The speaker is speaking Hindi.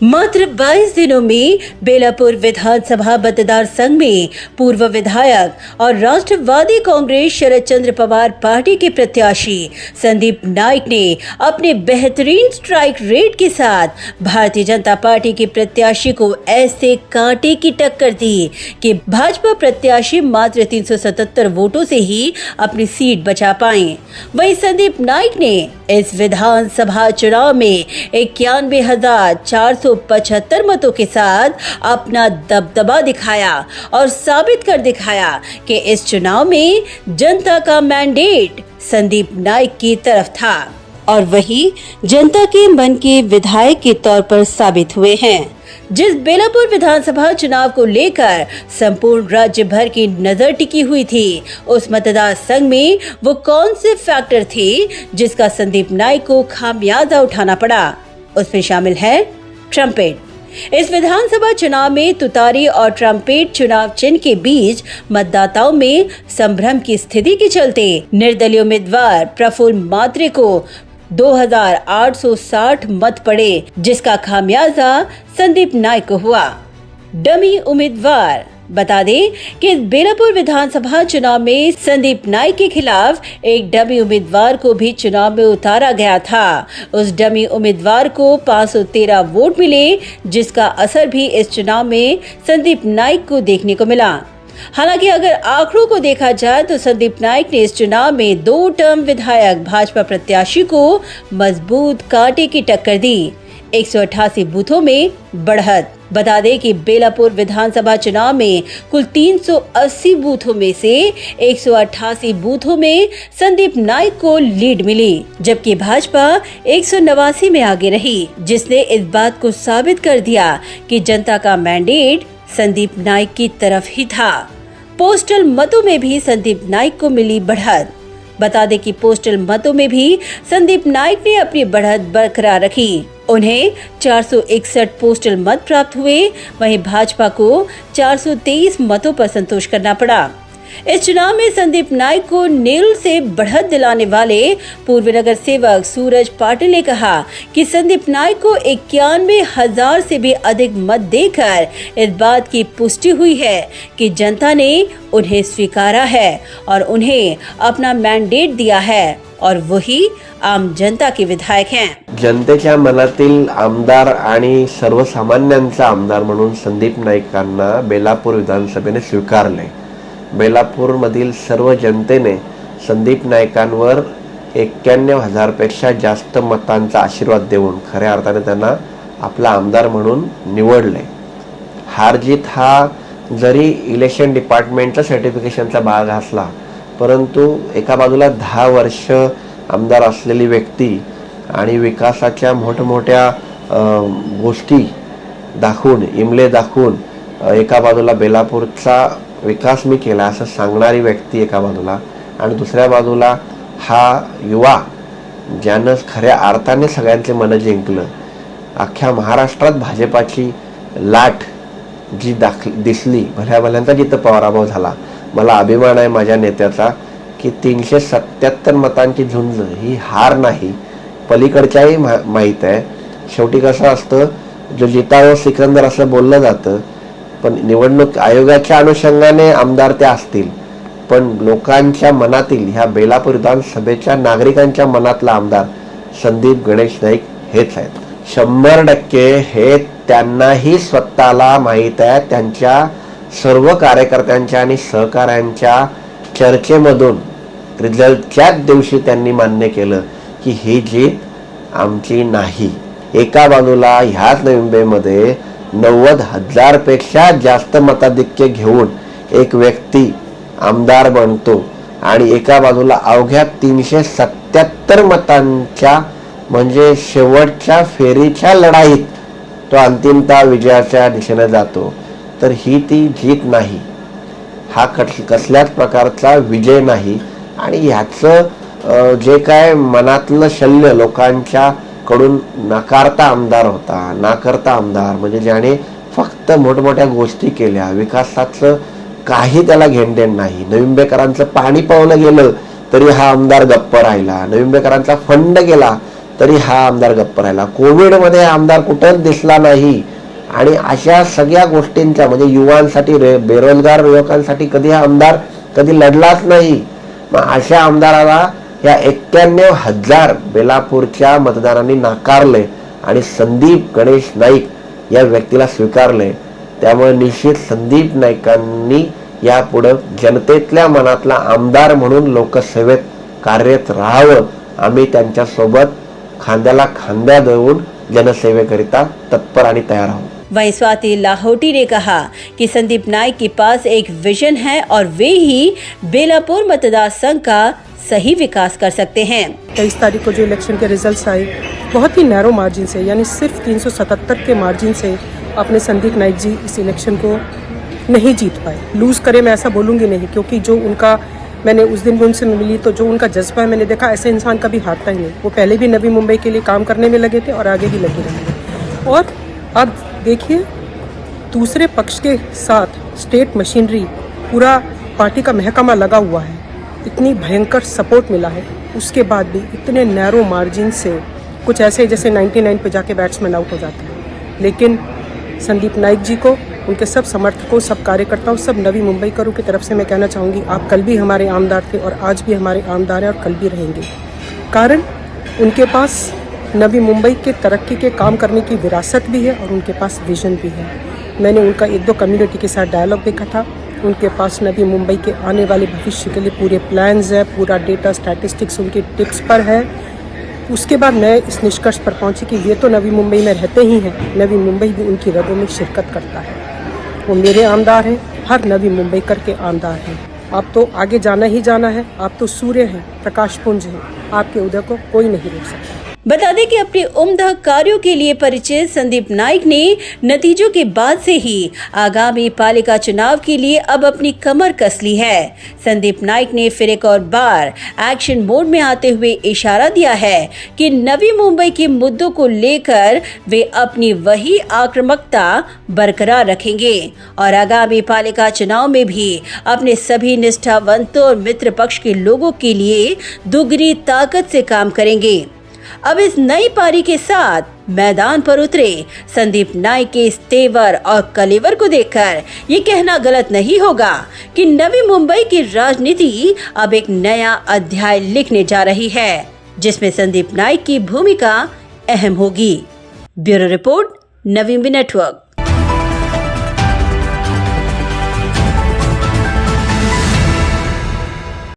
मात्र 22 दिनों में बेलापुर विधानसभा मतदार संघ में पूर्व विधायक और राष्ट्रवादी कांग्रेस शरद चंद्र पवार पार्टी के प्रत्याशी संदीप नाइक ने अपने बेहतरीन स्ट्राइक रेट के साथ भारतीय जनता पार्टी के प्रत्याशी को ऐसे कांटे की टक्कर दी कि भाजपा प्रत्याशी मात्र 377 वोटों से ही अपनी सीट बचा पाए। वहीं संदीप नाइक ने इस विधानसभा चुनाव में 91,475 मतों के साथ अपना दबदबा दिखाया और साबित कर दिखाया कि इस चुनाव में जनता का मैंडेट संदीप नाइक की तरफ था और वही जनता के मन के विधायक के तौर पर साबित हुए हैं। जिस बेलापुर विधानसभा चुनाव को लेकर संपूर्ण राज्य भर की नजर टिकी हुई थी, उस मतदार संघ में वो कौन से फैक्टर थे जिसका संदीप नाइक को खामियाजा उठाना पड़ा। उसमें शामिल है ट्रम्पेट। इस विधानसभा चुनाव में तुतारी और ट्रम्पेट चुनाव चिन्ह के बीच मतदाताओं में संभ्रम की स्थिति के चलते निर्दलीय उम्मीदवार प्रफुल्ल मात्रे को 2,860 मत पड़े, जिसका खामियाजा संदीप नाइक को हुआ। डमी उम्मीदवार बता दें कि बेलापुर विधानसभा चुनाव में संदीप नाइक के खिलाफ एक डमी उम्मीदवार को भी चुनाव में उतारा गया था। उस डमी उम्मीदवार को 513 वोट मिले, जिसका असर भी इस चुनाव में संदीप नाइक को देखने को मिला। हालांकि अगर आंकड़ों को देखा जाए तो संदीप नाइक ने इस चुनाव में 2 टर्म विधायक भाजपा प्रत्याशी को मजबूत कांटे की टक्कर दी। 188 बूथों में बढ़त। बता दें कि बेलापुर विधानसभा चुनाव में कुल 380 बूथों में से 188 बूथों में संदीप नाइक को लीड मिली, जबकि भाजपा 189 में आगे रही, जिसने इस बात को साबित कर दिया कि जनता का मैंडेट संदीप नाइक की तरफ ही था। पोस्टल मतों में भी संदीप नाइक को मिली बढ़त। बता दें कि पोस्टल मतों में भी संदीप नाइक ने अपनी बढ़त बरकरार रखी। उन्हें 461 पोस्टल मत प्राप्त हुए, वहीं भाजपा को 423 मतों पर संतोष करना पड़ा। इस चुनाव में संदीप नाइक को नील से बढ़त दिलाने वाले पूर्व नगर सेवक सूरज पाटिल ने कहा कि संदीप नाइक को 91,000 से भी अधिक मत देकर इस बात की पुष्टि हुई है कि जनता ने उन्हें स्वीकारा है और उन्हें अपना मैंडेट दिया है और वही आम जनता के विधायक हैं। जनतेच्या मनातील आमदार आणि सर्वसामान्यांचा आमदार म्हणून संदीप नाईकांना बेलापूर विधानसभेने स्वीकारले। बेलापूर मधील सर्व जनतेने संदीप नाईकांवर 91,000 पेक्षा जास्त मतांचा आशीर्वाद देऊन खऱ्या अर्थाने त्यांना आपला आमदार म्हणून निवडले। हार जीत हा जरी इलेक्शन डिपार्टमेंटचा सर्टिफिकेशनचा भाग असला, परंतु एका बाजूला 10 वर्ष आमदार असलेली व्यक्ती आणि विकासाच्या मोठमोठ्या गोष्टी दाखवून इमले दाखवून एका बाजूला बेलापूरचा विकास मी केला असं सांगणारी व्यक्ती एका बाजूला आणि दुसऱ्या बाजूला हा युवा ज्यानं खऱ्या अर्थाने सगळ्यांचे मन जिंकलं। अख्ख्या महाराष्ट्रात भाजपाची लाट जी दिसली, भल्या भल्यांचा जिथं पराभव झाला। मला अभिमान आहे माझ्या नेत्याचा की 377 मतांची झुंज ही हार नाही, पलीकडच्याही माहीत आहे। शेवटी कसं असतं, जो जितावं सिकंदर असं बोललं जातं, पण निवडणूक आयोगाच्या अनुषंगाने आमदार ते असतील, पण लोकांच्या मनातील ह्या बेलापूर विधानसभेच्या नागरिकांच्या मनातला आमदार संदीप गणेश नाईक हेच आहेत। 100% हे त्यांनाही स्वतःला माहीत आहे। त्यांच्या सर्व कार्यकर्त्यांच्या आणि सहकाऱ्यांच्या चर्चेमधून रिझल्टच्याच दिवशी त्यांनी मान्य केलं की ही जीत आमची नाही। एका बाजूला ह्याच नोव्हेंबरमध्ये 90,000 पेक्षा जास्त मताधिक्य घेऊन एक व्यक्ती आमदार बनतो आणि एका बाजूला अवघ्या 377 मतांच्या म्हणजे शेवटच्या फेरीच्या लढाईत तो अंतिमतः विजयाच्या दिशेने जातो, तर ही ती जीत नाही, हा कसल्याच प्रकारचा विजय नाही। आणि ह्याचं जे काय मनातलं शल्य लोकांच्या कडून नाकारता आमदार होता, नाकारता आमदार म्हणजे ज्याने फक्त मोठमोठ्या गोष्टी केल्या, विकासाचं काही त्याला घेणदेण नाही। नविंबेकरांचं पाणी पावलं गेलं तरी हा आमदार गप्प राहिला, नविंबेकरांचा फंड गेला तरी हा आमदार गप्प राहिला. कोविडमध्ये आमदार कुठंच दिसला नाही. आणि अशा सगळ्या गोष्टींचा म्हणजे युवांसाठी बेरोजगार युवकांसाठी कधी हा आमदार कधी लढलाच नाही. मग अशा आमदाराला या 91,000 बेलापूरच्या मतदारांनी नाकारले आणि संदीप गणेश नाईक या व्यक्तीला स्वीकारले. त्यामुळे निश्चित संदीप नाईकांनी यापुढे जनतेतल्या मनातला आमदार म्हणून लोकसेवेत कार्यरत राहावं. आम्ही त्यांच्या सोबत खांद्याला खांद्या देऊन जनसेवेकरिता तत्पर आणि तैयार आहोत. वहीं स्वाति लाहोटी ने कहा कि संदीप नाइक के पास एक विजन है और वे ही बेलापुर मतदार संघ का सही विकास कर सकते हैं. 23 तारीख को जो इलेक्शन के रिजल्ट्स आए बहुत ही नैरो मार्जिन से यानी सिर्फ 377 के मार्जिन से अपने संदीप नाइक जी इस इलेक्शन को नहीं जीत पाए. लूज़ करे मैं ऐसा बोलूँगी नहीं, क्योंकि जो उनका मैंने उस दिन भी उनसे मिली तो जो उनका जज्बा है मैंने देखा ऐसे इंसान कभी हारता ही नहीं. वो पहले भी नवी मुंबई के लिए काम करने में लगे थे और आगे भी लगे रहेंगे. और अब देखिए दूसरे पक्ष के साथ स्टेट मशीनरी पूरा पार्टी का महकमा लगा हुआ है. इतनी भयंकर सपोर्ट मिला है, उसके बाद भी इतने नैरो मार्जिन से कुछ ऐसे जैसे 99 पे जाके बैट्समैन आउट हो जाते हैं. लेकिन संदीप नाइक जी को, उनके सब समर्थकों, सब कार्यकर्ताओं, सब नवी मुंबईकरों की तरफ से मैं कहना चाहूँगी, आप कल भी हमारे आमदार थे और आज भी हमारे आमदार हैं और कल भी रहेंगे. कारण उनके पास नवी मुंबई के तरक्की के काम करने की विरासत भी है और उनके पास विजन भी है. मैंने उनका 1-2 कम्युनिटी के साथ डायलॉग देखा था. उनके पास नवी मुंबई के आने वाले भविष्य के लिए पूरे प्लान्स है, पूरा डेटा स्टैटिस्टिक्स उनकी टिप्स पर है. उसके बाद मैं इस निष्कर्ष पर पहुंची कि ये तो नवी मुंबई में रहते ही हैं, नवी मुंबई भी उनकी रगों में शिरकत करता है. वो मेरे आमदार हैं, हर नवी मुंबई के आमदार हैं. आप तो आगे जाना ही जाना है. आप तो सूर्य हैं, प्रकाशपुंज हैं. आपके उदय को कोई नहीं रोक सकता. बता दें कि अपने उम्दा कार्यों के लिए परिचित संदीप नाइक ने नतीजों के बाद से ही आगामी पालिका चुनाव के लिए अब अपनी कमर कस ली है. संदीप नाइक ने फिर एक और बार एक्शन मोड में आते हुए इशारा दिया है कि नवी मुंबई के मुद्दों को लेकर वे अपनी वही आक्रामकता बरकरार रखेंगे और आगामी पालिका चुनाव में भी अपने सभी निष्ठावंतों और मित्र पक्ष के लोगों के लिए दुगनी ताकत से काम करेंगे. अब इस नई पारी के साथ मैदान पर उतरे संदीप नाइक के इस तेवर और कलेवर को देखकर ये कहना गलत नहीं होगा कि नवी मुंबई की राजनीति अब एक नया अध्याय लिखने जा रही है, जिसमें संदीप नाइक की भूमिका अहम होगी. Bureau report, Navi Mumbai network.